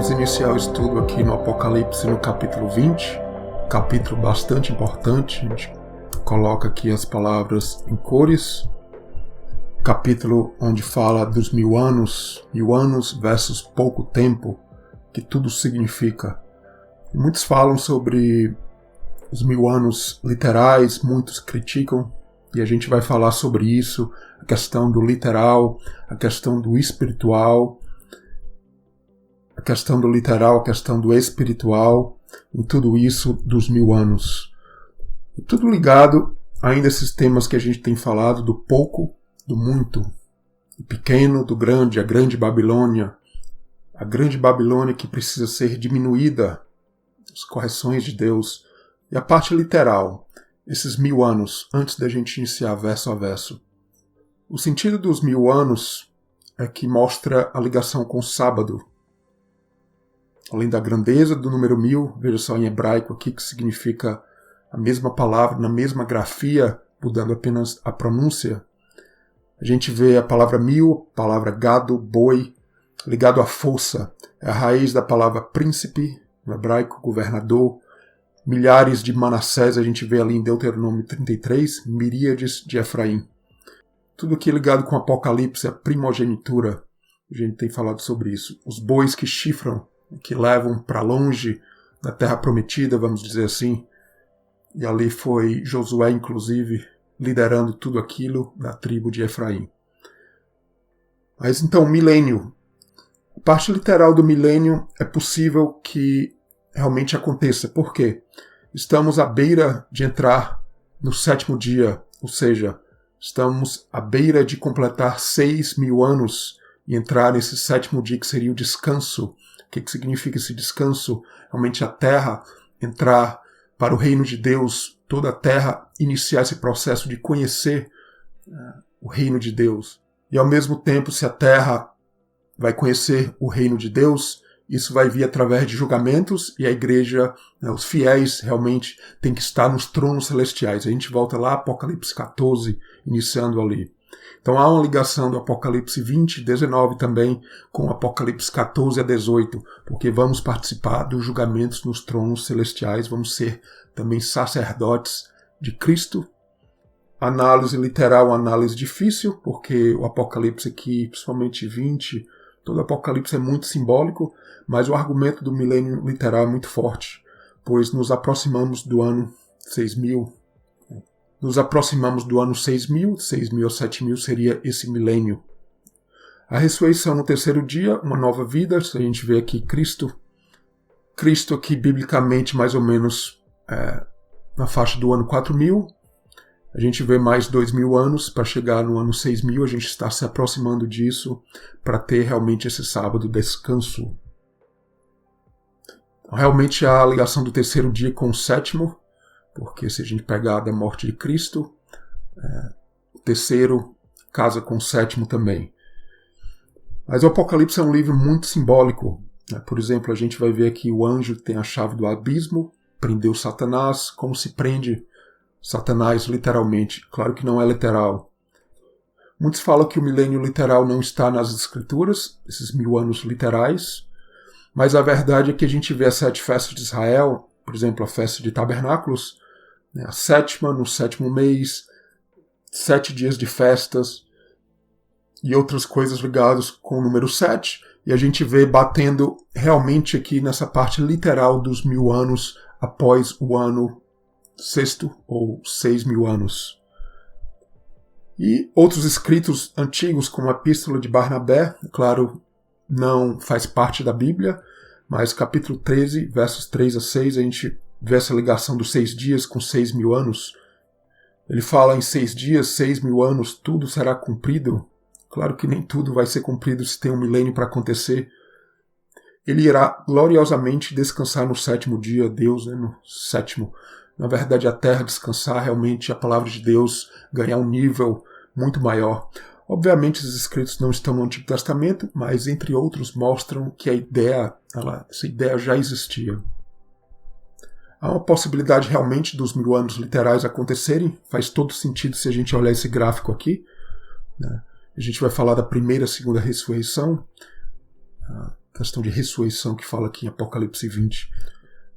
Vamos iniciar o estudo aqui no Apocalipse no capítulo 20, capítulo bastante importante. A gente coloca aqui as palavras em cores. Capítulo onde fala dos 1000 anos versus pouco tempo, que tudo significa. E muitos falam sobre os 1000 anos literais, muitos criticam, e a gente vai falar sobre isso, a questão do literal, a questão do espiritual, a questão do literal, a questão do espiritual, em tudo isso dos 1000 anos. E tudo ligado ainda a esses temas que a gente tem falado, do pouco, do muito, do pequeno, do grande, a grande Babilônia que precisa ser diminuída, as correções de Deus, e a parte literal, esses 1000 anos, antes da gente iniciar verso a verso. O sentido dos 1000 anos é que mostra a ligação com o sábado. Além da grandeza do número 1000, veja só em hebraico aqui que significa a mesma palavra, na mesma grafia, mudando apenas a pronúncia. A gente vê a palavra 1000, a palavra gado, boi, ligado à força. É a raiz da palavra príncipe, no hebraico, governador. Milhares de Manassés, a gente vê ali em Deuteronômio 33, miríades de Efraim. Tudo aqui ligado com Apocalipse, a primogenitura. A gente tem falado sobre isso. Os bois que chifram, que levam para longe da terra prometida, vamos dizer assim. E ali foi Josué, inclusive, liderando tudo aquilo da tribo de Efraim. Mas então, milênio. A parte literal do milênio é possível que realmente aconteça. Por quê? Estamos à beira de entrar no 7º dia, ou seja, estamos à beira de completar 6000 anos e entrar nesse 7º dia que seria o descanso. O que significa esse descanso? Realmente a terra entrar para o reino de Deus, toda a terra iniciar esse processo de conhecer o reino de Deus. E ao mesmo tempo, se a terra vai conhecer o reino de Deus, isso vai vir através de julgamentos e a igreja, os fiéis realmente têm que estar nos tronos celestiais. A gente volta lá, Apocalipse 14, iniciando ali. Então há uma ligação do Apocalipse 20, 19 também com o Apocalipse 14 a 18, porque vamos participar dos julgamentos nos tronos celestiais, vamos ser também sacerdotes de Cristo. Análise literal, análise difícil, porque o Apocalipse aqui, principalmente 20, todo o Apocalipse é muito simbólico, mas o argumento do milênio literal é muito forte, pois nos aproximamos do ano 6000. Nos aproximamos do ano 6000 a 7000 seria esse milênio. A ressurreição no 3º dia, uma nova vida, a gente vê aqui Cristo aqui biblicamente mais ou menos na faixa do ano 4000, a gente vê mais 2000 anos para chegar no ano 6000, a gente está se aproximando disso para ter realmente esse sábado descanso. Realmente a ligação do 3º dia com o 7º, porque se a gente pegar da morte de Cristo, o 3º casa com o 7º também. Mas o Apocalipse é um livro muito simbólico. Por exemplo, a gente vai ver aqui o anjo tem a chave do abismo, prendeu Satanás, como se prende Satanás literalmente. Claro que não é literal. Muitos falam que o milênio literal não está nas escrituras, esses 1000 anos literais, mas a verdade é que a gente vê as 7 festas de Israel, por exemplo, a festa de tabernáculos, a 7ª, no 7º mês, 7 dias de festas e outras coisas ligadas com o número 7, e a gente vê batendo realmente aqui nessa parte literal dos 1000 anos após o ano 6º ou 6000 anos. E outros escritos antigos, como a Epístola de Barnabé, claro, não faz parte da Bíblia, mas capítulo 13, versos 3 a 6, a gente vê essa ligação dos 6 dias com 6000 anos. Ele fala em 6 dias, 6000 anos, tudo será cumprido. Claro que nem tudo vai ser cumprido se tem um milênio para acontecer. Ele irá gloriosamente descansar no 7º dia, Deus, no 7º. Na verdade, a terra descansar, realmente a palavra de Deus ganhar um nível muito maior. Obviamente, esses escritos não estão no Antigo Testamento, mas, entre outros, mostram que essa ideia já existia. Há uma possibilidade realmente dos 1000 anos literais acontecerem. Faz todo sentido se a gente olhar esse gráfico aqui. A gente vai falar da primeira e segunda ressurreição. questão de ressurreição que fala aqui em Apocalipse 20.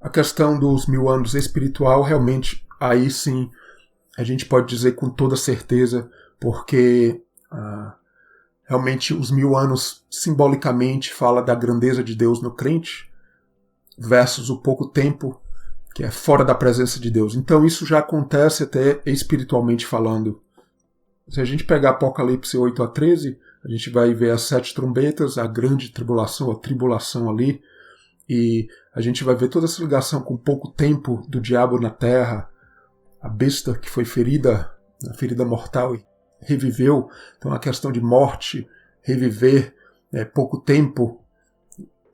A questão dos 1000 anos espiritual, realmente, aí sim, a gente pode dizer com toda certeza, porque realmente os 1000 anos simbolicamente fala da grandeza de Deus no crente, versus o pouco tempo que é fora da presença de Deus. Então isso já acontece até espiritualmente falando. Se a gente pegar Apocalipse 8 a 13, a gente vai ver as 7 trombetas, a grande tribulação, a tribulação ali, e a gente vai ver toda essa ligação com pouco tempo do diabo na terra, a besta que foi ferida, a ferida mortal e reviveu. Então a questão de morte, reviver, pouco tempo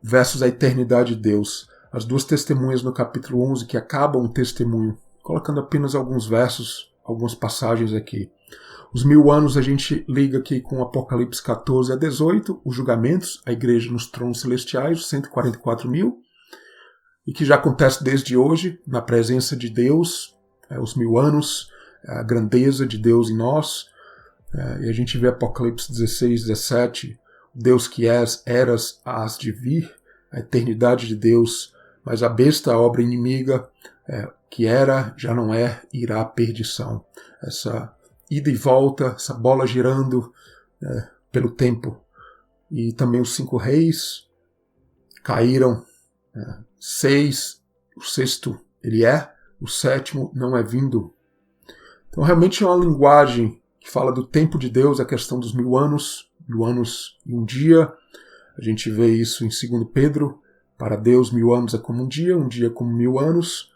versus a eternidade de Deus. As 2 testemunhas no capítulo 11 que acabam o testemunho, colocando apenas alguns versos, algumas passagens aqui. Os 1000 anos a gente liga aqui com Apocalipse 14 a 18, os julgamentos, a igreja nos tronos celestiais, os 144 mil, e que já acontece desde hoje, na presença de Deus, os 1000 anos, a grandeza de Deus em nós, e a gente vê Apocalipse 16, 17, Deus que eras, hás de vir, a eternidade de Deus, mas a besta, a obra inimiga, que era, já não é, irá à perdição. Essa ida e volta, essa bola girando pelo tempo. E também os 5 reis caíram, 6, o 6º ele o 7º não é vindo. Então realmente é uma linguagem que fala do tempo de Deus, a questão dos 1000 anos, 1000 anos e um dia. A gente vê isso em 2 Pedro, para Deus 1000 anos é como um dia como 1000 anos.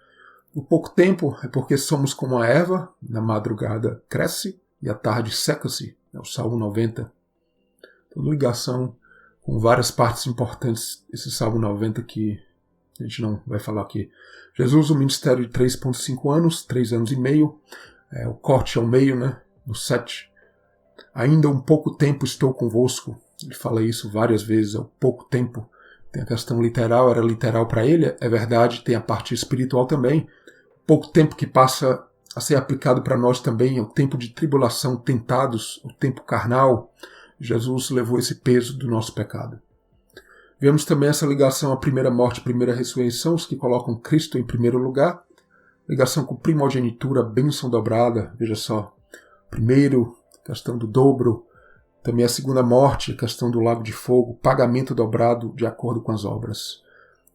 O pouco tempo é porque somos como a erva, na madrugada cresce e à tarde seca-se, é o Salmo 90. Toda ligação com várias partes importantes, esse Salmo 90 que a gente não vai falar aqui. Jesus, o ministério de 3,5 anos, 3 anos e meio, o corte ao meio, no 7. Ainda um pouco tempo estou convosco. Ele fala isso várias vezes, é o pouco tempo. Tem a questão literal, era literal para ele, é verdade, tem a parte espiritual também. Pouco tempo que passa a ser aplicado para nós também, é o tempo de tribulação, tentados, o tempo carnal. Jesus levou esse peso do nosso pecado. Vemos também essa ligação à primeira morte, primeira ressurreição, os que colocam Cristo em primeiro lugar. Ligação com primogenitura, bênção dobrada, veja só. Primeiro, questão do dobro. Também a segunda morte, a questão do lago de fogo, pagamento dobrado de acordo com as obras.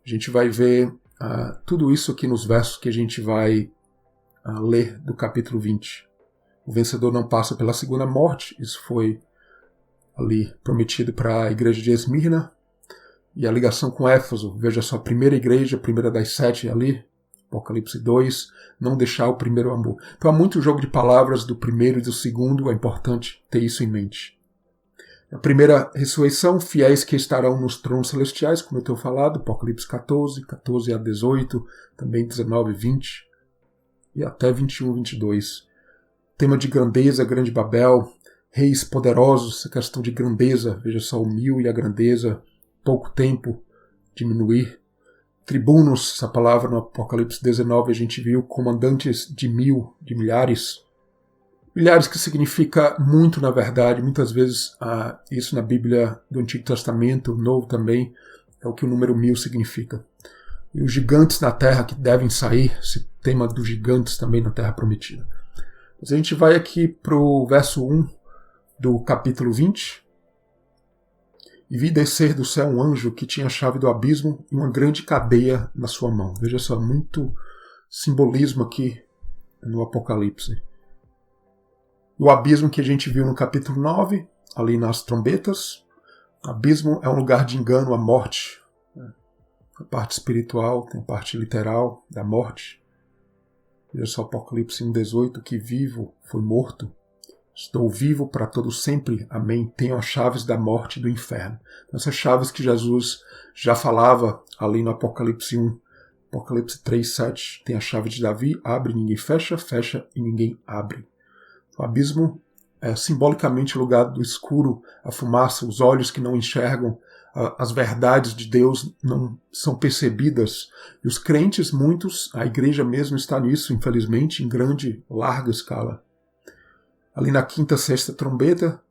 A gente vai ver tudo isso aqui nos versos que a gente vai ler do capítulo 20. O vencedor não passa pela segunda morte, isso foi ali prometido para a igreja de Esmirna. E a ligação com Éfeso, veja só, a primeira igreja, a primeira das 7 ali, Apocalipse 2, não deixar o primeiro amor. Então há muito jogo de palavras do primeiro e do segundo, é importante ter isso em mente. A primeira ressurreição, fiéis que estarão nos tronos celestiais, como eu tenho falado, Apocalipse 14, 14 a 18, também 19 e 20, e até 21 e 22. Tema de grandeza, Grande Babel, reis poderosos, essa questão de grandeza, veja só, o 1000 e a grandeza, pouco tempo, diminuir. Tribunos, essa palavra no Apocalipse 19 a gente viu, comandantes de 1000, de milhares. Milhares que significa muito, na verdade, muitas vezes isso na Bíblia do Antigo Testamento, Novo também, é o que o número 1000 significa. E os gigantes na terra que devem sair, esse tema dos gigantes também na terra prometida. Mas a gente vai aqui para o verso 1 do capítulo 20. E vi descer do céu um anjo que tinha a chave do abismo e uma grande cadeia na sua mão. Veja só, muito simbolismo aqui no Apocalipse. O abismo que a gente viu no capítulo 9, ali nas trombetas. O abismo é um lugar de engano, a morte. A parte espiritual, tem a parte literal da morte. Veja só Apocalipse 1,18, que vivo foi morto. Estou vivo para todo sempre. Amém. Tenho as chaves da morte e do inferno. Essas chaves que Jesus já falava ali no Apocalipse 1. Apocalipse 3,7. Tem a chave de Davi. Abre, ninguém fecha. Fecha e ninguém abre. O abismo é simbolicamente o lugar do escuro, a fumaça, os olhos que não enxergam, as verdades de Deus não são percebidas. E os crentes, muitos, a igreja mesmo está nisso, infelizmente, em grande, larga escala. Ali na quinta, sexta trombeta,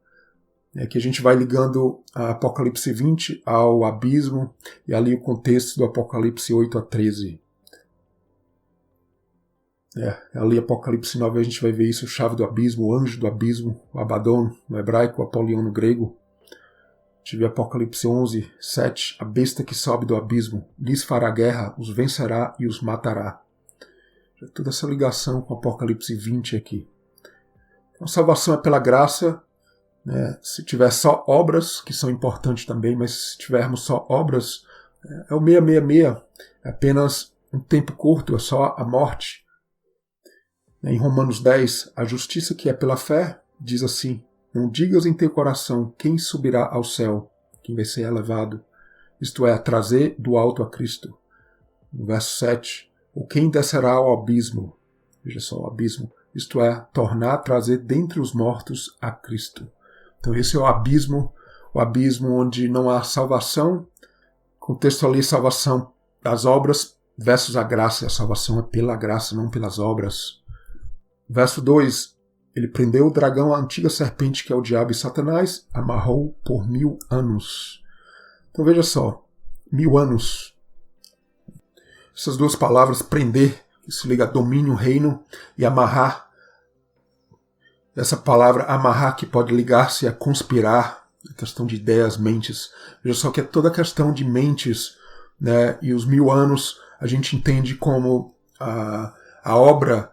que a gente vai ligando a Apocalipse 20 ao abismo e ali o contexto do Apocalipse 8 a 13. Ali Apocalipse 9 a gente vai ver isso, chave do abismo, o anjo do abismo, o Abaddon no hebraico, o Apolion no grego. Tive Apocalipse 11, 7, a besta que sobe do abismo, lhes fará guerra, os vencerá e os matará. Toda essa ligação com Apocalipse 20 aqui. A salvação é pela graça, se tiver só obras, que são importantes também, mas se tivermos só obras, é o 666, é apenas um tempo curto, é só a morte. Em Romanos 10, a justiça que é pela fé diz assim: não digas em teu coração quem subirá ao céu, quem vai ser elevado, isto é, trazer do alto a Cristo. No verso 7, ou quem descerá ao abismo, veja só o abismo, isto é, trazer dentre os mortos a Cristo. Então esse é o abismo onde não há salvação, contexto ali, salvação das obras versus a graça, a salvação é pela graça, não pelas obras. Verso 2, ele prendeu o dragão, a antiga serpente que é o diabo e Satanás, amarrou por 1000 anos. Então veja só, 1000 anos. Essas duas palavras, prender, que se liga a domínio, reino, e amarrar. Essa palavra amarrar que pode ligar-se a conspirar, a questão de ideias, mentes. Veja só que é toda questão de mentes, e os 1000 anos a gente entende como a obra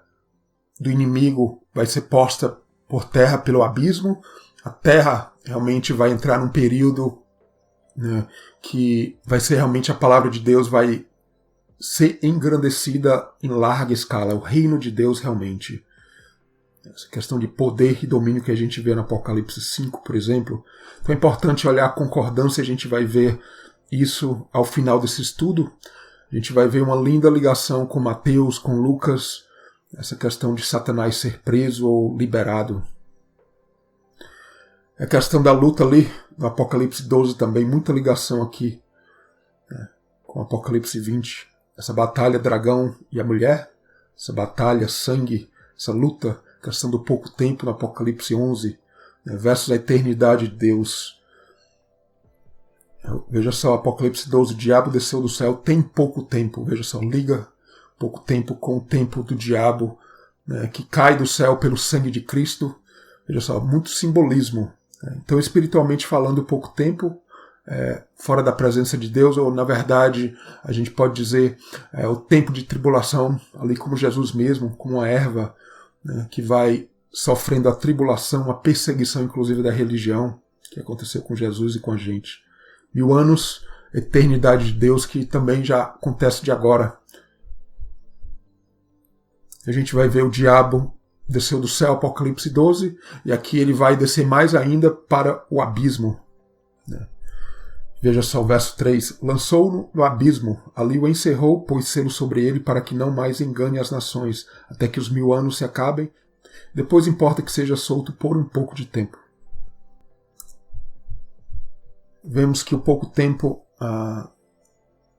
do inimigo vai ser posta por terra pelo abismo. A terra realmente vai entrar num período que vai ser realmente a palavra de Deus vai ser engrandecida em larga escala. O reino de Deus realmente. Essa questão de poder e domínio que a gente vê no Apocalipse 5, por exemplo. Então é importante olhar a concordância, a gente vai ver isso ao final desse estudo. A gente vai ver uma linda ligação com Mateus, com Lucas, essa questão de Satanás ser preso ou liberado. A questão da luta ali, no Apocalipse 12 também, muita ligação aqui com o Apocalipse 20. Essa batalha dragão e a mulher, essa batalha, sangue, essa luta, questão do pouco tempo no Apocalipse 11, versus a eternidade de Deus. Veja só, Apocalipse 12, o diabo desceu do céu, tem pouco tempo. Veja só, liga pouco tempo com o tempo do diabo, que cai do céu pelo sangue de Cristo. Veja só, muito simbolismo. Então, espiritualmente falando, pouco tempo fora da presença de Deus, ou na verdade, a gente pode dizer o tempo de tribulação, ali como Jesus mesmo, como uma erva que vai sofrendo a tribulação, a perseguição inclusive da religião, que aconteceu com Jesus e com a gente. 1000 anos, eternidade de Deus, que também já acontece de agora. A gente vai ver o diabo desceu do céu, Apocalipse 12, e aqui ele vai descer mais ainda para o abismo. Veja só o verso 3. Lançou-no no abismo, ali o encerrou, pôs selo sobre ele para que não mais engane as nações, até que os 1000 anos se acabem. Depois importa que seja solto por um pouco de tempo. Vemos que o pouco tempo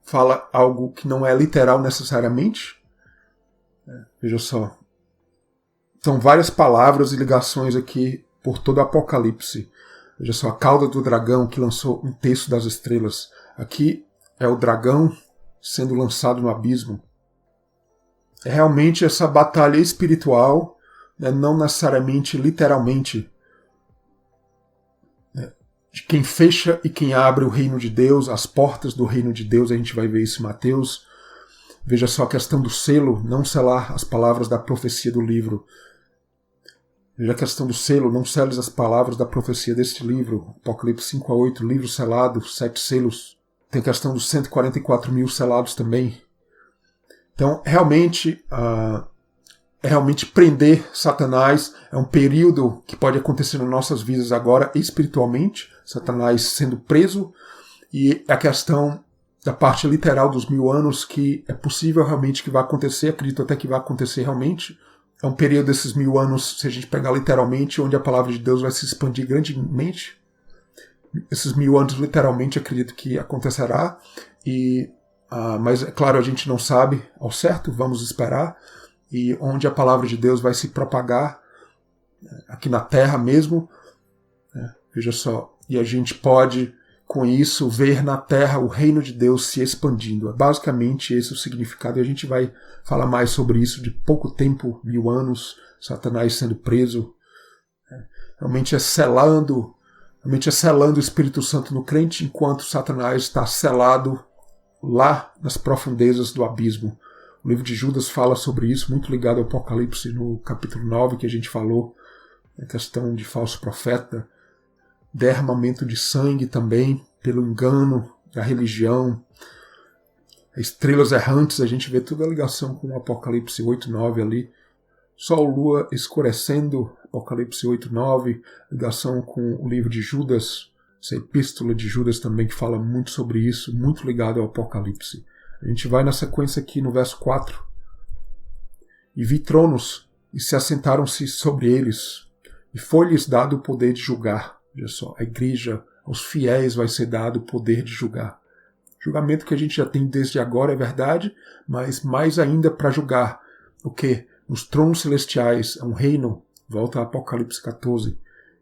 fala algo que não é literal necessariamente. Veja só. São várias palavras e ligações aqui por todo o Apocalipse. Veja só, a cauda do dragão que lançou um terço das estrelas. Aqui é o dragão sendo lançado no abismo. É realmente essa batalha espiritual, não necessariamente literalmente, de quem fecha e quem abre o reino de Deus, as portas do reino de Deus. A gente vai ver isso em Mateus. Veja só a questão do selo, não selar as palavras da profecia do livro. Veja a questão do selo, não seles as palavras da profecia deste livro. Apocalipse 5 a 8, livro selado, 7 selos. Tem a questão dos 144.000 selados também. Então, realmente prender Satanás é um período que pode acontecer nas nossas vidas agora espiritualmente. Satanás sendo preso. E a questão da parte literal dos 1000 anos, que é possível realmente que vai acontecer, acredito até que vai acontecer realmente. É um período desses 1000 anos, se a gente pegar literalmente, onde a palavra de Deus vai se expandir grandemente. Esses 1000 anos, literalmente, acredito que acontecerá. Mas, é claro, a gente não sabe ao certo, vamos esperar. E onde a palavra de Deus vai se propagar, aqui na terra mesmo. Veja só, e a gente pode, com isso, ver na Terra o reino de Deus se expandindo. É basicamente esse o significado, e a gente vai falar mais sobre isso de pouco tempo, 1000 anos, Satanás sendo preso. Realmente é selando o Espírito Santo no crente, enquanto Satanás está selado lá nas profundezas do abismo. O livro de Judas fala sobre isso, muito ligado ao Apocalipse, no capítulo 9, que a gente falou, a questão de falso profeta, derramamento de sangue também, pelo engano da religião, estrelas errantes, a gente vê toda a ligação com o Apocalipse 8, 9 ali, Sol, Lua escurecendo, Apocalipse 8, 9, ligação com o livro de Judas, essa epístola de Judas também que fala muito sobre isso, muito ligado ao Apocalipse. A gente vai na sequência aqui no verso 4. E vi tronos, e se assentaram-se sobre eles, e foi-lhes dado o poder de julgar. Veja só, a igreja, aos fiéis vai ser dado o poder de julgar. Julgamento que a gente já tem desde agora, é verdade, mas mais ainda para julgar. O quê? Nos tronos celestiais, é um reino, volta a Apocalipse 14,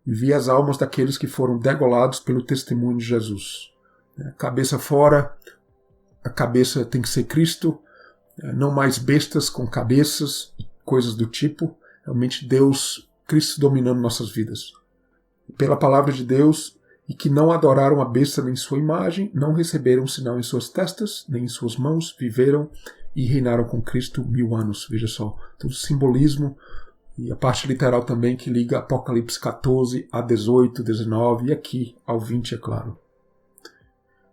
e vi as almas daqueles que foram degolados pelo testemunho de Jesus. Cabeça fora, a cabeça tem que ser Cristo, não mais bestas com cabeças, coisas do tipo, realmente Deus, Cristo dominando nossas vidas. Pela palavra de Deus, e que não adoraram a besta nem sua imagem, não receberam sinal em suas testas, nem em suas mãos, viveram e reinaram com Cristo 1000 anos. Veja só, todo o simbolismo e a parte literal também que liga Apocalipse 14 a 18, 19 e aqui ao 20, é claro.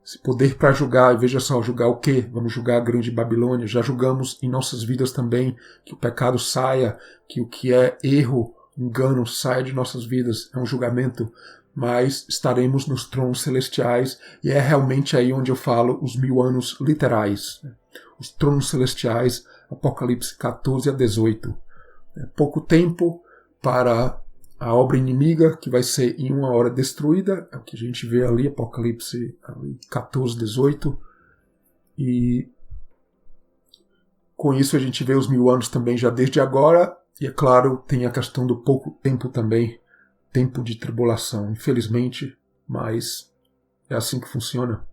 Esse poder para julgar, e veja só, julgar o quê? Vamos julgar a grande Babilônia. Já julgamos em nossas vidas também que o pecado saia, que o que é erro, engano, saia de nossas vidas. É um julgamento, mas estaremos nos tronos celestiais e é realmente aí onde eu falo os 1000 anos literais. Os tronos celestiais, Apocalipse 14 a 18. Pouco tempo para a obra inimiga, que vai ser em 1 hora destruída, é o que a gente vê ali, Apocalipse 14, 18. E com isso a gente vê os 1000 anos também já desde agora, e é claro, tem a questão do pouco tempo também, tempo de tribulação, infelizmente, mas é assim que funciona.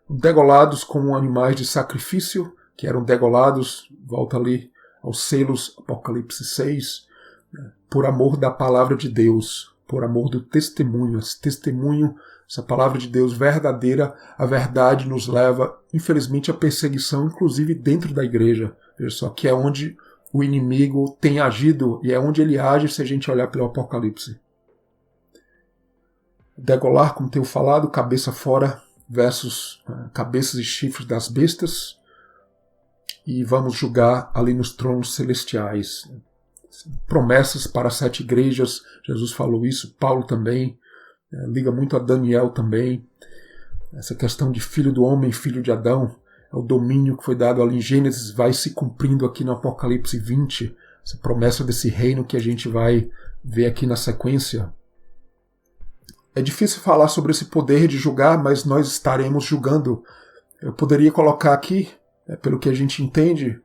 Degolados como animais de sacrifício, que eram degolados, volta ali aos selos, Apocalipse 6, por amor da palavra de Deus, por amor do testemunho. Esse testemunho, essa palavra de Deus verdadeira, a verdade nos leva, infelizmente, à perseguição, inclusive dentro da igreja. Veja só, que é onde o inimigo tem agido e é onde ele age se a gente olhar pelo Apocalipse. Degolar, como tenho falado, cabeça fora versus cabeças e chifres das bestas. E vamos julgar ali nos tronos celestiais. Promessas para 7 igrejas, Jesus falou isso, Paulo também, liga muito a Daniel também. Essa questão de filho do homem, filho de Adão, é o domínio que foi dado ali em Gênesis, vai se cumprindo aqui no Apocalipse 20, essa promessa desse reino que a gente vai ver aqui na sequência. É difícil falar sobre esse poder de julgar, mas nós estaremos julgando. Eu poderia colocar aqui, pelo que a gente entende,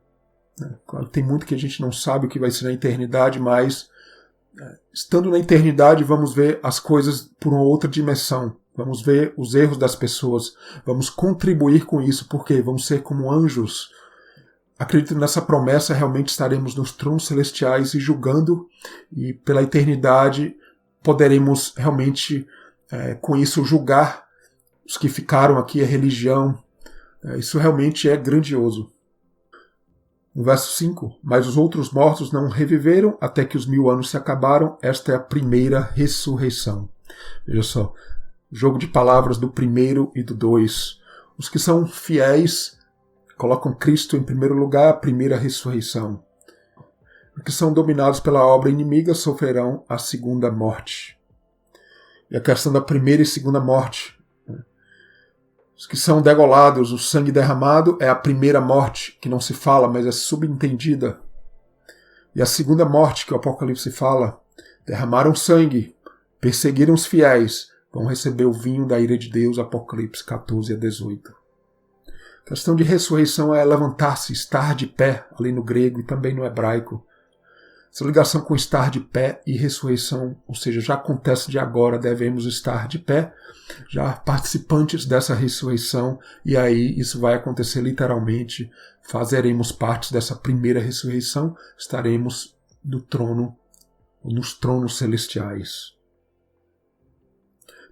claro que tem muito que a gente não sabe o que vai ser na eternidade, mas estando na eternidade vamos ver as coisas por uma outra dimensão. Vamos ver os erros das pessoas, vamos contribuir com isso, porque vamos ser como anjos. Acredito nessa promessa, realmente estaremos nos tronos celestiais e julgando, e pela eternidade poderemos realmente, com isso, julgar os que ficaram aqui, a religião. Isso realmente é grandioso. No verso 5, mas os outros mortos não reviveram até que os 1000 anos se acabaram. Esta é a primeira ressurreição. Veja só, jogo de palavras do primeiro e do 2. Os que são fiéis colocam Cristo em primeiro lugar, a primeira ressurreição. Os que são dominados pela obra inimiga sofrerão a segunda morte. E a questão da primeira e segunda morte. Os que são degolados, o sangue derramado é a primeira morte, que não se fala, mas é subentendida. E a segunda morte, que o Apocalipse fala, derramaram sangue, perseguiram os fiéis, vão receber o vinho da ira de Deus, Apocalipse 14 a 18. A questão de ressurreição é levantar-se, estar de pé, ali no grego e também no hebraico. Essa ligação com estar de pé e ressurreição, ou seja, já acontece de agora, devemos estar de pé, já participantes dessa ressurreição, e aí isso vai acontecer literalmente, fazeremos parte dessa primeira ressurreição, estaremos no trono, nos tronos celestiais.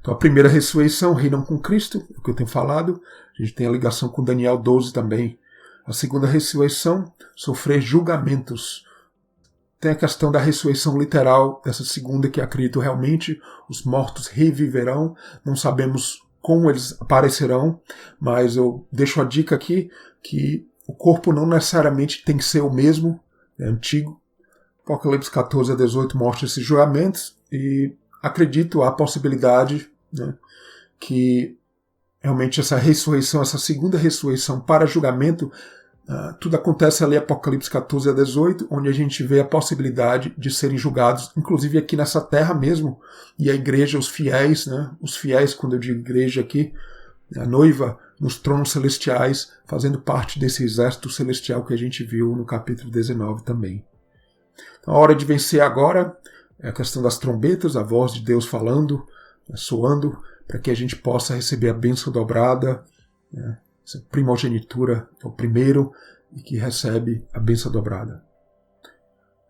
Então a primeira ressurreição, reinam com Cristo, é o que eu tenho falado, a gente tem a ligação com Daniel 12 também. A segunda ressurreição, sofrer julgamentos. Tem a questão da ressurreição literal, dessa segunda que acredito realmente, os mortos reviverão, não sabemos como eles aparecerão, mas eu deixo a dica aqui que o corpo não necessariamente tem que ser o mesmo, é antigo. Apocalipse 14 a 18 mostra esses julgamentos e acredito a possibilidade, né, que realmente essa ressurreição, essa segunda ressurreição para julgamento, tudo acontece ali Apocalipse 14 a 18, onde a gente vê a possibilidade de serem julgados, inclusive aqui nessa terra mesmo, e a igreja, os fiéis, né? Os fiéis, quando eu digo igreja aqui, a noiva nos tronos celestiais, fazendo parte desse exército celestial que a gente viu no capítulo 19 também. Então, a hora de vencer agora é a questão das trombetas, a voz de Deus falando, soando, para que a gente possa receber a bênção dobrada, né? Essa primogenitura é o primeiro e que recebe a bênção dobrada.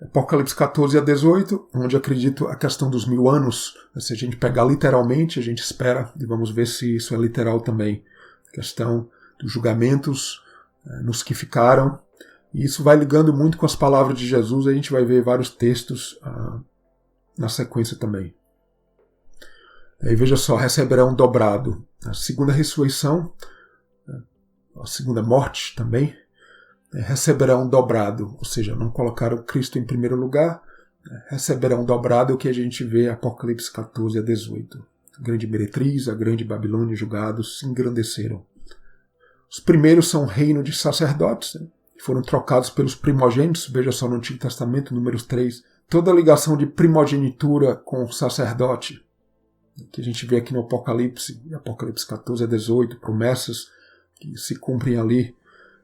Apocalipse 14 a 18, onde acredito a questão dos 1000 anos. Se a gente pegar literalmente, a gente espera, e vamos ver se isso é literal também. A questão dos julgamentos nos que ficaram. E isso vai ligando muito com as palavras de Jesus, a gente vai ver vários textos na sequência também. Aí veja só, receberão dobrado. A segunda ressurreição, a segunda morte também, receberão dobrado, ou seja, não colocaram Cristo em primeiro lugar, receberão dobrado, o que a gente vê em Apocalipse 14 a 18. A grande meretriz, a grande Babilônia, julgados, se engrandeceram. Os primeiros são reino de sacerdotes, né, que foram trocados pelos primogênitos, veja só no Antigo Testamento, números 3, toda a ligação de primogenitura com o sacerdote, que a gente vê aqui no Apocalipse 14 a 18, promessas que se cumprem ali.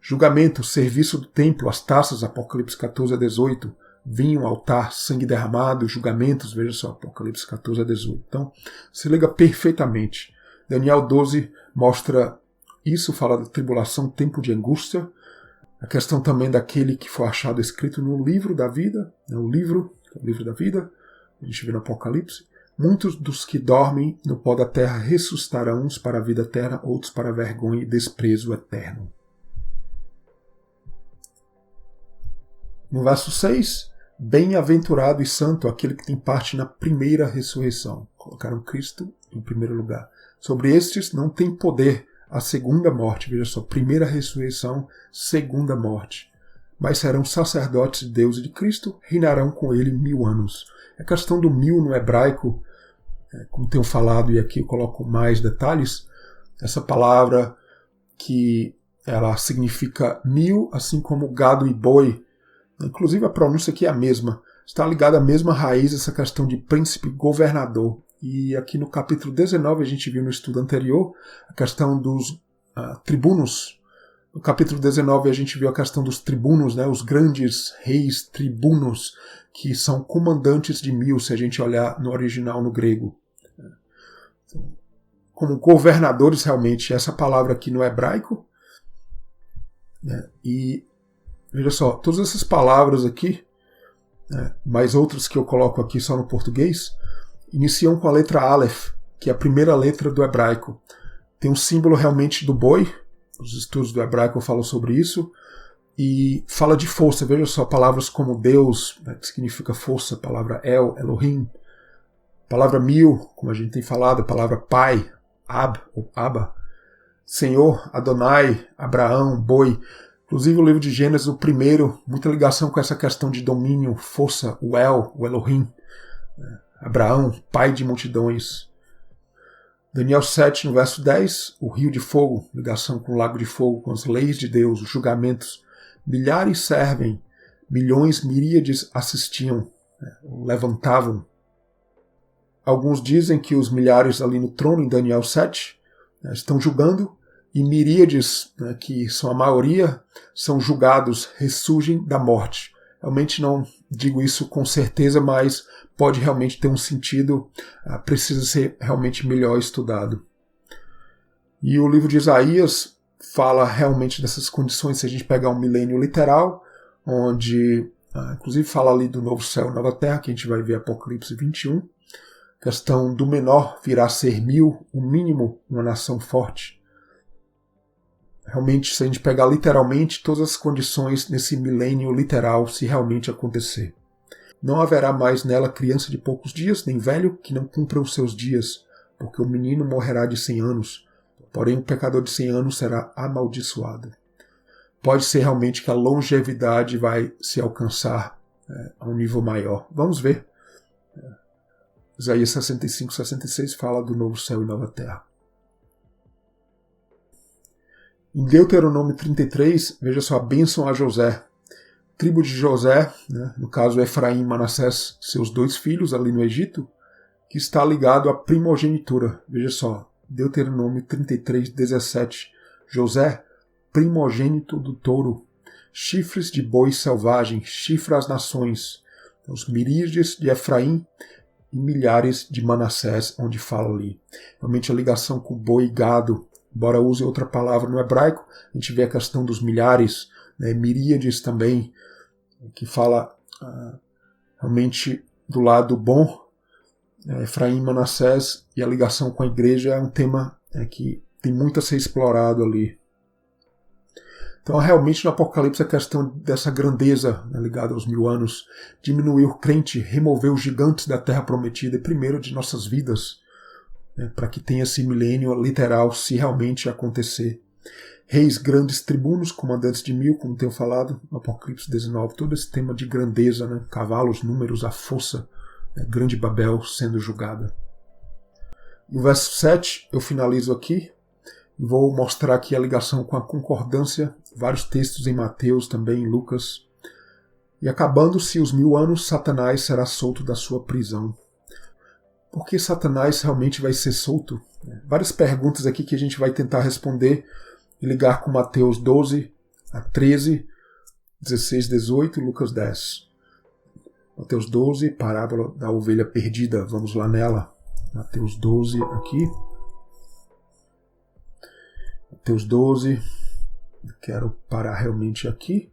Julgamento, serviço do templo, as taças, Apocalipse 14 a 18, vinho, altar, sangue derramado, julgamentos, veja só, Apocalipse 14 a 18. Então, se liga perfeitamente. Daniel 12 mostra isso, fala da tribulação, tempo de angústia, a questão também daquele que foi achado escrito no livro da vida, né, o livro da vida, a gente vê no Apocalipse. Muitos dos que dormem no pó da terra ressuscitarão, uns para a vida eterna, outros para a vergonha e desprezo eterno. No verso 6, bem-aventurado e santo aquele que tem parte na primeira ressurreição. Colocaram Cristo em primeiro lugar. Sobre estes não tem poder a segunda morte. Veja só, primeira ressurreição, segunda morte. Mas serão sacerdotes de Deus e de Cristo, reinarão com ele 1000 anos. A questão do 1000 no hebraico, como tenho falado, e aqui eu coloco mais detalhes, essa palavra que ela significa 1000, assim como gado e boi, inclusive a pronúncia aqui é a mesma, está ligada à mesma raiz, essa questão de príncipe governador. E aqui no capítulo 19, a gente viu no estudo anterior, a questão dos tribunos. No capítulo 19 a gente viu a questão dos tribunos, né, os grandes reis tribunos, que são comandantes de 1000, se a gente olhar no original no grego. Como governadores realmente, essa palavra aqui no hebraico. Né, e veja só, todas essas palavras aqui, mais outras que eu coloco aqui só no português, iniciam com a letra Aleph, que é a primeira letra do hebraico. Tem um símbolo realmente do boi. Os estudos do hebraico falam sobre isso, e fala de força. Veja só, palavras como Deus, né, que significa força, a palavra El, Elohim, a palavra 1000, como a gente tem falado, a palavra Pai, Ab, ou Abba, Senhor, Adonai, Abraão, boi. Inclusive o livro de Gênesis, o primeiro, muita ligação com essa questão de domínio, força, o El, o Elohim, Abraão, pai de multidões. Daniel 7, no verso 10, o rio de fogo, ligação com o lago de fogo, com as leis de Deus, os julgamentos. Milhares servem, milhões, miríades assistiam, levantavam. Alguns dizem que os milhares ali no trono, em Daniel 7, estão julgando, e miríades, que são a maioria, são julgados, ressurgem da morte. Realmente não digo isso com certeza, mas pode realmente ter um sentido, precisa ser realmente melhor estudado. E o livro de Isaías fala realmente dessas condições, se a gente pegar um milênio literal, onde, inclusive fala ali do novo céu e nova terra, que a gente vai ver Apocalipse 21, questão do menor virá a ser 1000, o mínimo uma nação forte. Realmente, se a gente pegar literalmente, todas as condições nesse milênio literal, se realmente acontecer. Não haverá mais nela criança de poucos dias, nem velho que não cumpra os seus dias, porque o menino morrerá de 100 anos, porém o pecador de 100 anos será amaldiçoado. Pode ser realmente que a longevidade vai se alcançar a um nível maior. Vamos ver. Isaías 65, 66 fala do novo céu e nova terra. Em Deuteronômio 33, veja só a bênção a José. Tribo de José, no caso Efraim e Manassés, seus 2 filhos ali no Egito, que está ligado à primogenitura. Veja só, Deuteronômio 33, 17. José, primogênito do touro, chifres de boi selvagem, chifra as nações, os miríades de Efraim e milhares de Manassés, onde fala ali. Realmente a ligação com boi e gado, embora use outra palavra no hebraico, a gente vê a questão dos milhares, miríades também, que fala realmente do lado bom, Efraim e Manassés, e a ligação com a igreja é um tema que tem muito a ser explorado ali. Então, realmente, no Apocalipse, a questão dessa grandeza ligada aos 1000 anos, diminuir o crente, remover os gigantes da terra prometida, e primeiro de nossas vidas, para que tenha esse milênio literal, se realmente acontecer. Reis, grandes tribunos, comandantes de 1000, como tenho falado no Apocalipse 19, todo esse tema de grandeza, cavalos, números, a força, grande Babel sendo julgada. E o verso 7, eu finalizo aqui, e vou mostrar aqui a ligação com a concordância, vários textos em Mateus, também em Lucas. E acabando-se os 1000 anos, Satanás será solto da sua prisão. Por que Satanás realmente vai ser solto? Várias perguntas aqui que a gente vai tentar responder e ligar com Mateus 12 a 13, 16, 18 e Lucas 10. Mateus 12, parábola da ovelha perdida. Vamos lá nela. Mateus 12 aqui. Mateus 12. Quero parar realmente aqui.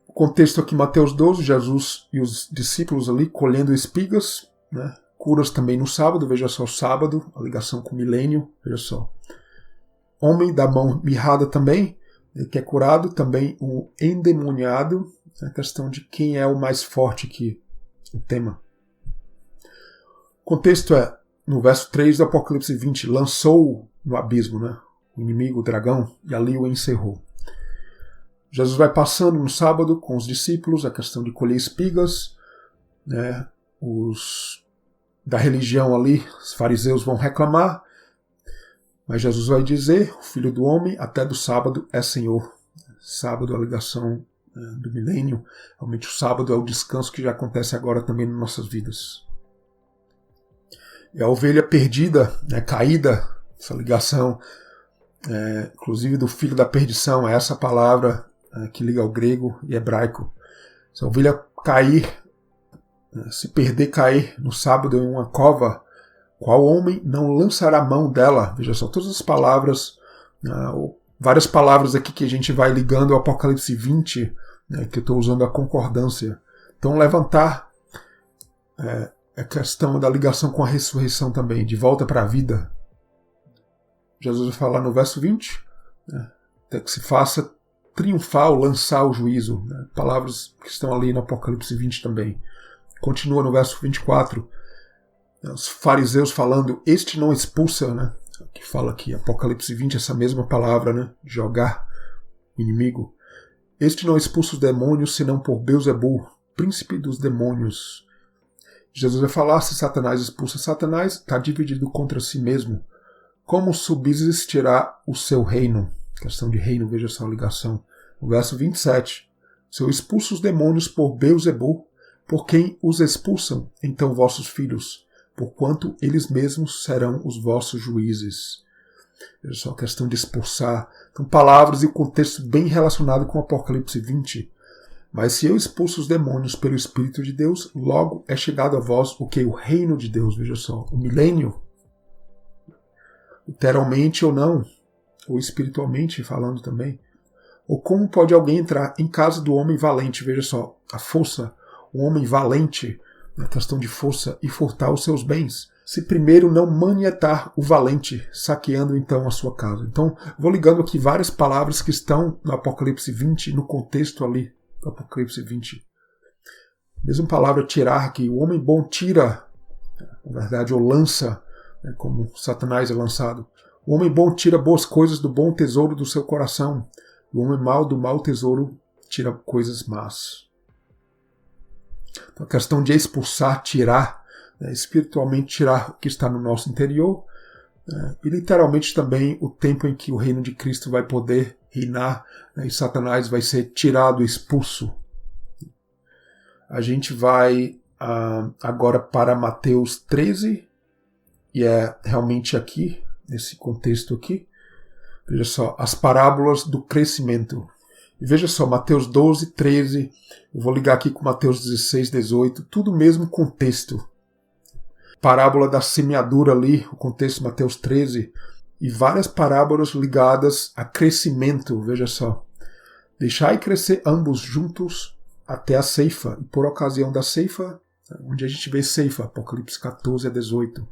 O contexto aqui, Mateus 12, Jesus e os discípulos ali colhendo espigas, curas também no sábado, veja só o sábado, a ligação com o milênio, veja só. Homem da mão mirrada também, que é curado, também o endemoniado, a questão de quem é o mais forte aqui, o tema. O contexto é, no verso 3 do Apocalipse 20, lançou no abismo, o inimigo, o dragão, e ali o encerrou. Jesus vai passando no sábado com os discípulos, a questão de colher espigas, os da religião ali, os fariseus vão reclamar, mas Jesus vai dizer, o Filho do Homem, até do sábado é Senhor. Sábado é a ligação do milênio, realmente o sábado é o descanso que já acontece agora também nas nossas vidas. E a ovelha perdida, caída, essa ligação, inclusive do filho da perdição, é essa palavra que liga ao grego e hebraico. Se a ovelha cair, se perder, cair no sábado em uma cova, qual homem não lançará a mão dela? Veja só, todas as palavras, várias palavras aqui que a gente vai ligando ao Apocalipse 20, que eu estou usando a concordância. Então, levantar é questão da ligação com a ressurreição também, de volta para a vida. Jesus vai falar no verso 20, até que se faça triunfal, lançar o juízo. Palavras que estão ali no Apocalipse 20 também. Continua no verso 24, os fariseus falando, este não expulsa, que fala aqui, Apocalipse 20, essa mesma palavra, jogar o inimigo. Este não expulsa os demônios, senão por Beelzebul, príncipe dos demônios. Jesus vai falar, se Satanás expulsa Satanás, está dividido contra si mesmo. Como subsistirá o seu reino? Questão de reino, veja só a ligação. No verso 27, se eu expulso os demônios por Beelzebul, por quem os expulsam, então vossos filhos, porquanto eles mesmos serão os vossos juízes. Veja só a questão de expulsar. Então, palavras e contexto bem relacionado com o Apocalipse 20. Mas se eu expulso os demônios pelo Espírito de Deus, logo é chegado a vós o que? O reino de Deus, veja só, o milênio. Literalmente ou não, ou espiritualmente falando também. Ou como pode alguém entrar em casa do homem valente, veja só, a força, o homem valente, a questão de força, e furtar os seus bens, se primeiro não manietar o valente, saqueando então a sua casa. Então, vou ligando aqui várias palavras que estão no Apocalipse 20, no contexto ali do Apocalipse 20. Mesma palavra tirar aqui, o homem bom tira, na verdade, ou lança, como Satanás é lançado. O homem bom tira boas coisas do bom tesouro do seu coração. O homem mau do mau tesouro tira coisas más. Então, a questão de expulsar, tirar, espiritualmente tirar o que está no nosso interior, e literalmente também o tempo em que o reino de Cristo vai poder reinar, e Satanás vai ser tirado, expulso. A gente vai agora para Mateus 13, e é realmente aqui, nesse contexto aqui. Veja só, as parábolas do crescimento. E veja só, Mateus 12, 13, eu vou ligar aqui com Mateus 16, 18, tudo o mesmo contexto. Parábola da semeadura ali, o contexto de Mateus 13, e várias parábolas ligadas a crescimento, veja só. Deixai crescer ambos juntos até a ceifa, e por ocasião da ceifa, onde a gente vê ceifa, Apocalipse 14 a 18.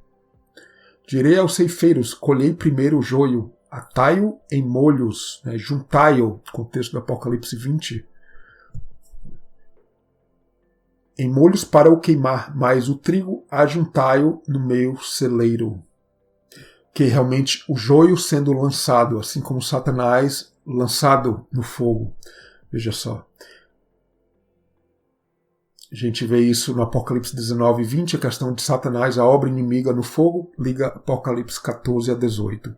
Direi aos ceifeiros, colhei primeiro o joio, atai-o em molhos, juntai-o, contexto do Apocalipse 20, em molhos para o queimar, mas o trigo ajuntai-o no meu celeiro. Que realmente o joio sendo lançado, assim como Satanás lançado no fogo. Veja só. A gente vê isso no Apocalipse 19 e 20, a questão de Satanás, a obra inimiga no fogo, liga Apocalipse 14 a 18.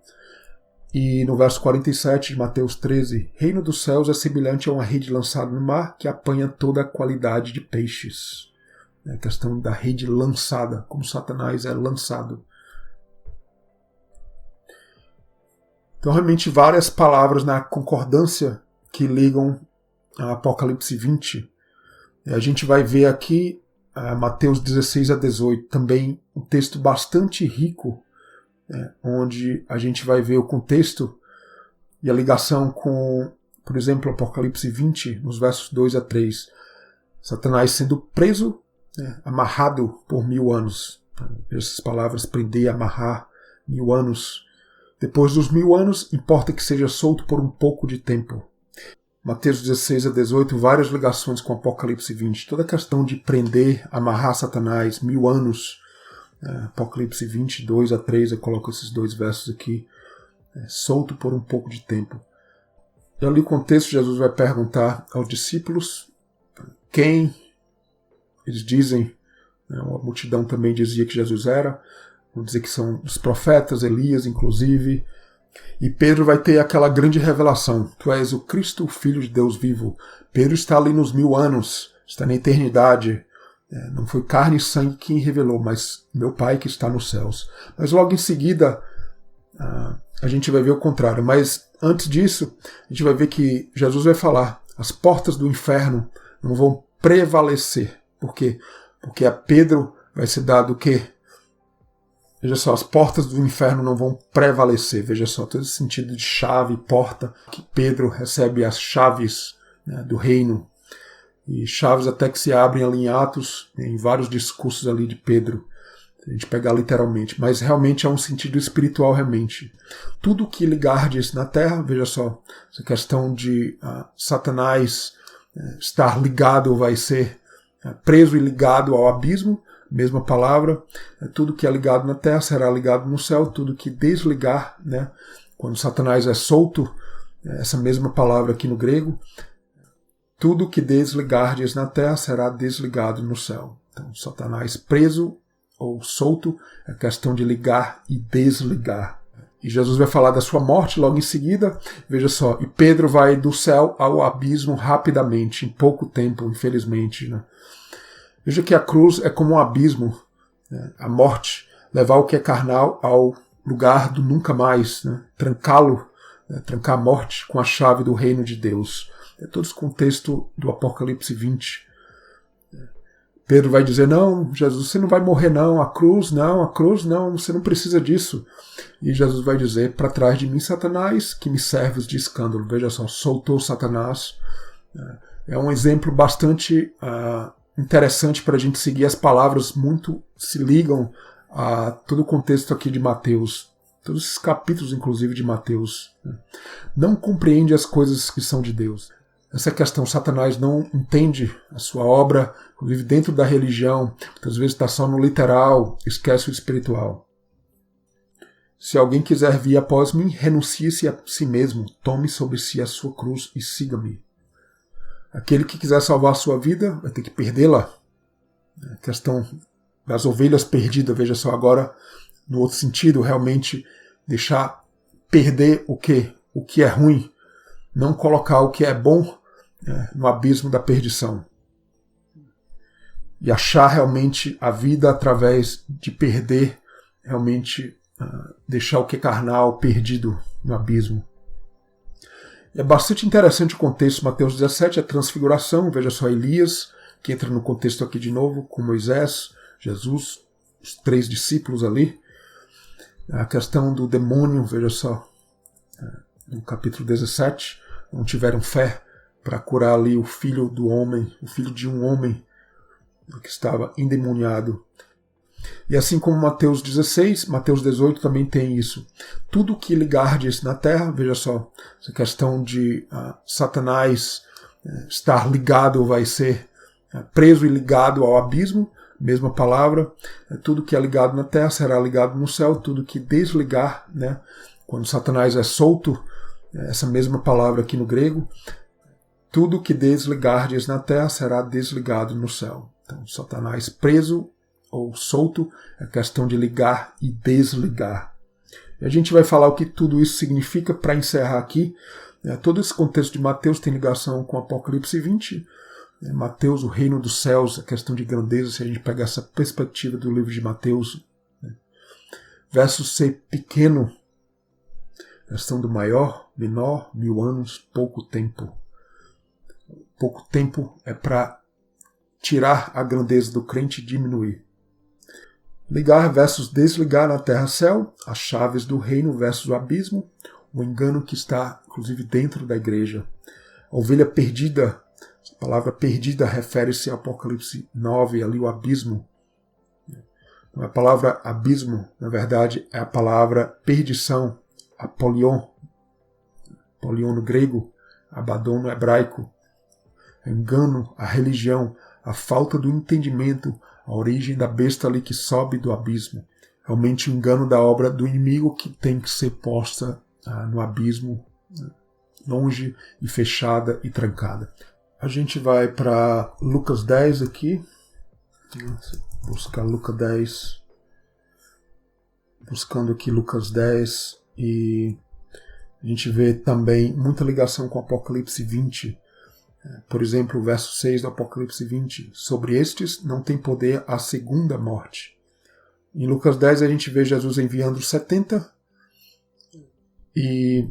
E no verso 47 de Mateus 13, reino dos céus é semelhante a uma rede lançada no mar que apanha toda a qualidade de peixes. A questão da rede lançada, como Satanás é lançado. Então, realmente, várias palavras na concordância que ligam a Apocalipse 20. A gente vai ver aqui Mateus 16 a 18, também um texto bastante rico, onde a gente vai ver o contexto e a ligação com, por exemplo, Apocalipse 20, nos versos 2 a 3. Satanás sendo preso, amarrado por 1000 anos. Essas palavras, prender, amarrar, 1000 anos. Depois dos 1000 anos, importa que seja solto por um pouco de tempo. Mateus 16 a 18, várias ligações com Apocalipse 20. Toda a questão de prender, amarrar Satanás, 1000 anos. Apocalipse 20, 2 a 3, eu coloco esses dois versos aqui. Solto por um pouco de tempo. E ali o contexto, Jesus vai perguntar aos discípulos quem eles dizem, a multidão também dizia que Jesus era, vão dizer que são os profetas, Elias inclusive, e Pedro vai ter aquela grande revelação, tu és o Cristo, o Filho de Deus vivo. Pedro está ali nos 1000 anos, está na eternidade, não foi carne e sangue quem revelou, mas meu Pai que está nos céus. Mas logo em seguida a gente vai ver o contrário, mas antes disso a gente vai ver que Jesus vai falar, as portas do inferno não vão prevalecer. Por quê? Porque a Pedro vai ser dado o quê? Veja só, as portas do inferno não vão prevalecer. Veja só, todo esse sentido de chave, porta, que Pedro recebe as chaves do reino. E chaves até que se abrem ali em Atos, em vários discursos ali de Pedro. A gente pegar literalmente. Mas realmente é um sentido espiritual, realmente. Tudo que ligardes na terra, veja só, essa questão de Satanás estar ligado vai ser preso e ligado ao abismo, mesma palavra, tudo que é ligado na terra será ligado no céu, tudo que desligar, quando Satanás é solto, essa mesma palavra aqui no grego, tudo que desligardes na terra será desligado no céu. Então, Satanás preso ou solto é questão de ligar e desligar. E Jesus vai falar da sua morte logo em seguida, veja só, e Pedro vai do céu ao abismo rapidamente, em pouco tempo, infelizmente. Veja que a cruz é como um abismo, a morte, levar o que é carnal ao lugar do nunca mais, trancá-lo trancar a morte com a chave do reino de Deus. É todo esse contexto do Apocalipse 20. Pedro vai dizer, não, Jesus, você não vai morrer não, a cruz não, você não precisa disso. E Jesus vai dizer, para trás de mim, Satanás, que me serves de escândalo. Veja só, soltou Satanás. É um exemplo bastante interessante para a gente seguir. As palavras muito se ligam a todo o contexto aqui de Mateus. Todos esses capítulos, inclusive, de Mateus. Não compreende as coisas que são de Deus. Essa questão, Satanás não entende a sua obra, inclusive dentro da religião, muitas vezes está só no literal, esquece o espiritual. Se alguém quiser vir após mim, renuncie-se a si mesmo, tome sobre si a sua cruz e siga-me. Aquele que quiser salvar a sua vida vai ter que perdê-la. A questão das ovelhas perdidas, veja só agora, no outro sentido, realmente deixar perder o que é ruim, não colocar o que é bom no abismo da perdição. E achar realmente a vida através de perder, realmente deixar o que é carnal perdido no abismo. É bastante interessante o contexto, Mateus 17, a transfiguração, veja só Elias, que entra no contexto aqui de novo, com Moisés, Jesus, os 3 discípulos ali. A questão do demônio, veja só, no capítulo 17, não tiveram fé para curar ali o filho do homem, o filho de um homem que estava endemoniado. E assim como Mateus 16, Mateus 18 também tem isso. Tudo que ligardes na terra, veja só, essa questão de Satanás estar ligado vai ser preso e ligado ao abismo, mesma palavra, tudo que é ligado na terra será ligado no céu, tudo que desligar, quando Satanás é solto, essa mesma palavra aqui no grego, tudo que desligardes na terra será desligado no céu. Então, Satanás preso ou solto é questão de ligar e desligar. E a gente vai falar o que tudo isso significa para encerrar aqui. Todo esse contexto de Mateus tem ligação com Apocalipse 20. Mateus, o reino dos céus, a questão de grandeza, se a gente pegar essa perspectiva do livro de Mateus. Versus ser pequeno, questão do maior, menor, 1000 anos, pouco tempo. Pouco tempo é para tirar a grandeza do crente e diminuir. Ligar versus desligar na terra-céu, as chaves do reino versus o abismo, o engano que está, inclusive, dentro da igreja. A ovelha perdida, a palavra perdida refere-se ao Apocalipse 9, ali o abismo. A palavra abismo, na verdade, é a palavra perdição, apolion. Apolion no grego, Abaddon no hebraico. Engano, a religião, a falta do entendimento, a origem da besta ali que sobe do abismo. Realmente o engano da obra do inimigo que tem que ser posta no abismo, longe e fechada e trancada. A gente vai para Lucas 10 aqui. Buscar Lucas 10. Buscando aqui Lucas 10 e a gente vê também muita ligação com Apocalipse 20. Por exemplo, o verso 6 do Apocalipse 20. Sobre estes não tem poder a segunda morte. Em Lucas 10 a gente vê Jesus enviando os 70 e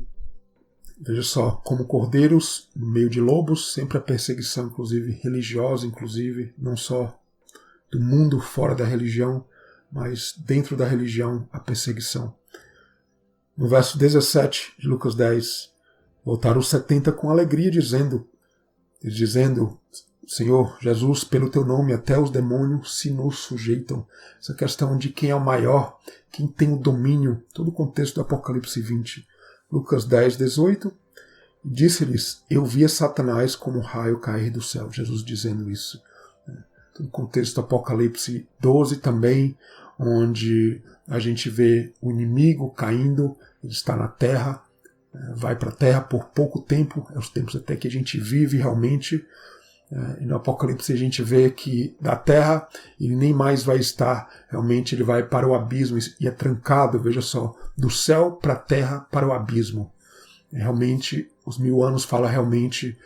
veja só, como cordeiros no meio de lobos, sempre a perseguição, inclusive religiosa, inclusive, não só do mundo fora da religião, mas dentro da religião, a perseguição. No verso 17 de Lucas 10, voltaram os 70 com alegria, dizendo, Senhor Jesus, pelo teu nome até os demônios se nos sujeitam. Essa questão de quem é o maior, quem tem o domínio, todo o contexto do Apocalipse 20. Lucas 10, 18, disse-lhes, eu via Satanás como um raio cair do céu. Jesus dizendo isso. Todo o contexto do Apocalipse 12 também, onde a gente vê o inimigo caindo, ele está na terra, vai para a terra por pouco tempo, é os tempos até que a gente vive realmente. E no Apocalipse a gente vê que da terra ele nem mais vai estar, realmente ele vai para o abismo e é trancado, veja só, do céu para a terra para o abismo. Realmente, os 1000 anos fala realmente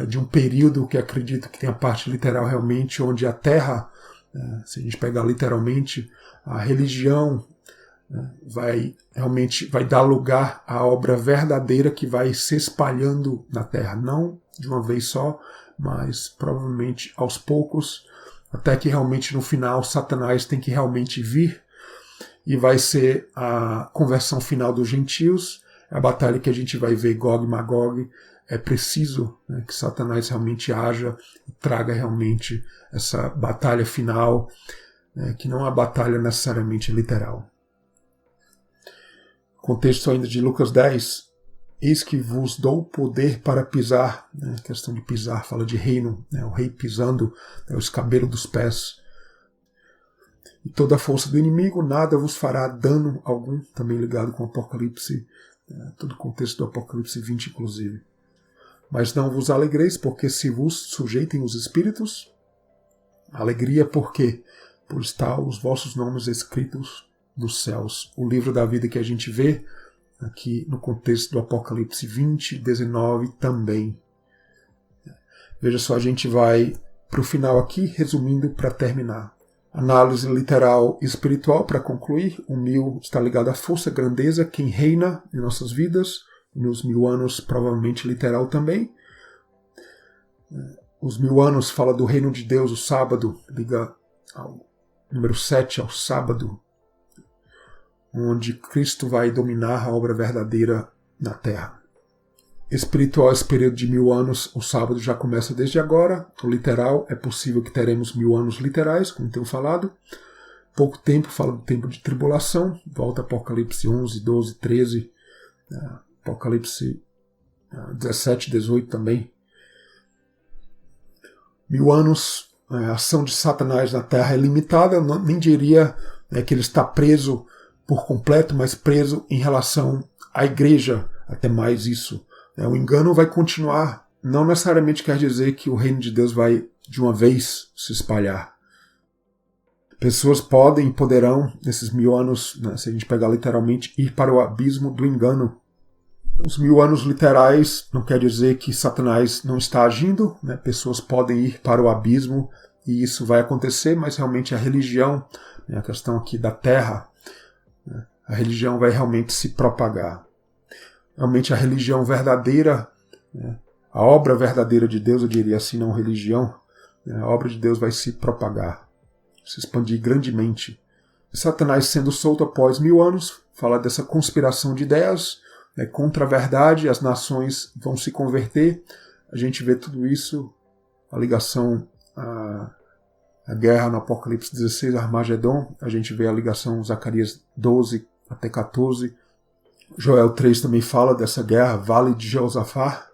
de um período que acredito que tem a parte literal realmente, onde a terra, se a gente pegar literalmente, a religião vai dar lugar à obra verdadeira que vai se espalhando na terra, não de uma vez só, mas provavelmente aos poucos, até que realmente no final Satanás tem que realmente vir e vai ser a conversão final dos gentios, a batalha que a gente vai ver Gog e Magog. É preciso que Satanás realmente haja e traga realmente essa batalha final, que não é uma batalha necessariamente literal. Contexto ainda de Lucas 10, eis que vos dou poder para pisar, a questão de pisar fala de reino, o rei pisando o escabelo dos pés. E toda a força do inimigo, nada vos fará dano algum, também ligado com o Apocalipse, todo o contexto do Apocalipse 20 inclusive. Mas não vos alegreis, porque se vos sujeitem os espíritos, alegria porque por estar os vossos nomes escritos nos céus. O livro da vida que a gente vê aqui no contexto do Apocalipse 20, 19 também. Veja só, a gente vai para o final aqui, resumindo para terminar. Análise literal e espiritual para concluir. O 1000 está ligado à força, grandeza, quem reina em nossas vidas. Nos 1000 anos, provavelmente literal também. Os 1000 anos fala do reino de Deus, o sábado, liga ao número 7, ao sábado, onde Cristo vai dominar a obra verdadeira na terra. Espiritual, esse período de 1000 anos, o sábado já começa desde agora. O literal, é possível que teremos 1000 anos literais, como tenho falado. Pouco tempo, fala do tempo de tribulação. Volta Apocalipse 11, 12, 13. Apocalipse 17, 18 também. 1000 anos, a ação de Satanás na terra é limitada. Eu nem diria que ele está preso por completo, mas preso em relação à igreja, até mais isso. O engano vai continuar. Não necessariamente quer dizer que o reino de Deus vai de uma vez se espalhar. Pessoas podem e poderão, nesses 1000 anos, se a gente pegar literalmente, ir para o abismo do engano. Os 1000 anos literais não quer dizer que Satanás não está agindo. Pessoas podem ir para o abismo e isso vai acontecer, mas realmente a religião, a questão aqui da terra, a religião vai realmente se propagar. Realmente a religião verdadeira, a obra verdadeira de Deus, eu diria assim, não religião, a obra de Deus vai se propagar, se expandir grandemente. Satanás sendo solto após 1000 anos, fala dessa conspiração de ideias contra a verdade, as nações vão se converter. A gente vê tudo isso, a ligação à guerra no Apocalipse 16, Armagedon, a gente vê a ligação Zacarias 12 até 14, Joel 3 também fala dessa guerra, Vale de Jeosafá.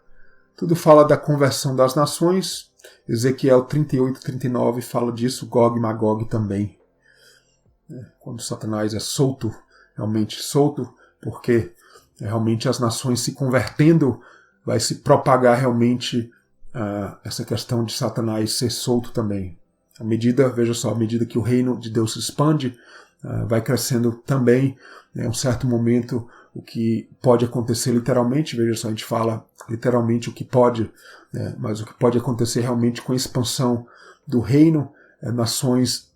Tudo fala da conversão das nações. Ezequiel 38 e 39 fala disso, Gog e Magog também. Quando Satanás é solto, realmente solto, porque realmente as nações se convertendo, vai se propagar realmente essa questão de Satanás ser solto também. Veja só, à medida que o reino de Deus se expande, vai crescendo também, um certo momento, o que pode acontecer literalmente, veja só, a gente fala literalmente o que pode, mas o que pode acontecer realmente com a expansão do reino, nações,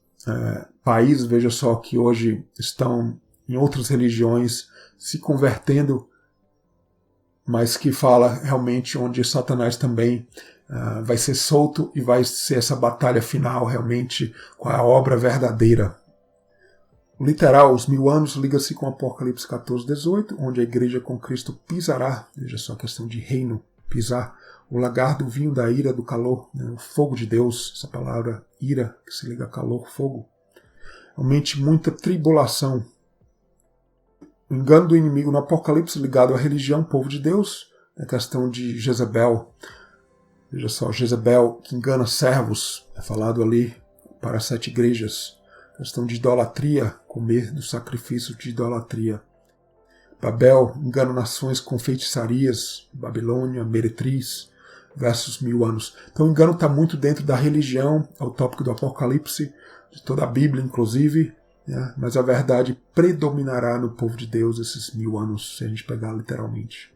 países, veja só, que hoje estão em outras religiões se convertendo, mas que fala realmente onde Satanás também vai ser solto e vai ser essa batalha final realmente com a obra verdadeira. O literal, os 1000 anos, liga-se com Apocalipse 14, 18, onde a igreja com Cristo pisará, veja só a questão de reino, pisar, o lagar do vinho da ira, do calor, o fogo de Deus, essa palavra ira, que se liga a calor, fogo. Realmente muita tribulação. O engano do inimigo no Apocalipse ligado à religião, povo de Deus, a questão de Jezebel. Veja só, Jezebel que engana servos, é falado ali para as 7 igrejas. Questão de idolatria, comer do sacrifício de idolatria. Babel engana nações com feitiçarias, Babilônia, meretriz, versus 1000 anos. Então o engano está muito dentro da religião, é o tópico do Apocalipse, de toda a Bíblia inclusive, mas a verdade predominará no povo de Deus esses 1000 anos, se a gente pegar literalmente.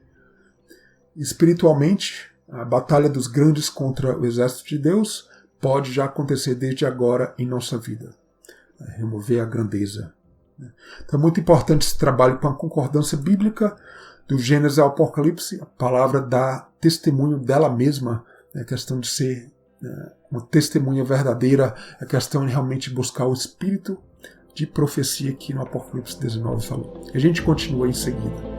Espiritualmente, a batalha dos grandes contra o exército de Deus pode já acontecer desde agora em nossa vida. Remover a grandeza. Então é muito importante esse trabalho com a concordância bíblica, do Gênesis ao Apocalipse. A palavra dá testemunho dela mesma, a questão de ser uma testemunha verdadeira, a questão de realmente buscar o espírito de profecia que no Apocalipse 19 falou. A gente continua em seguida.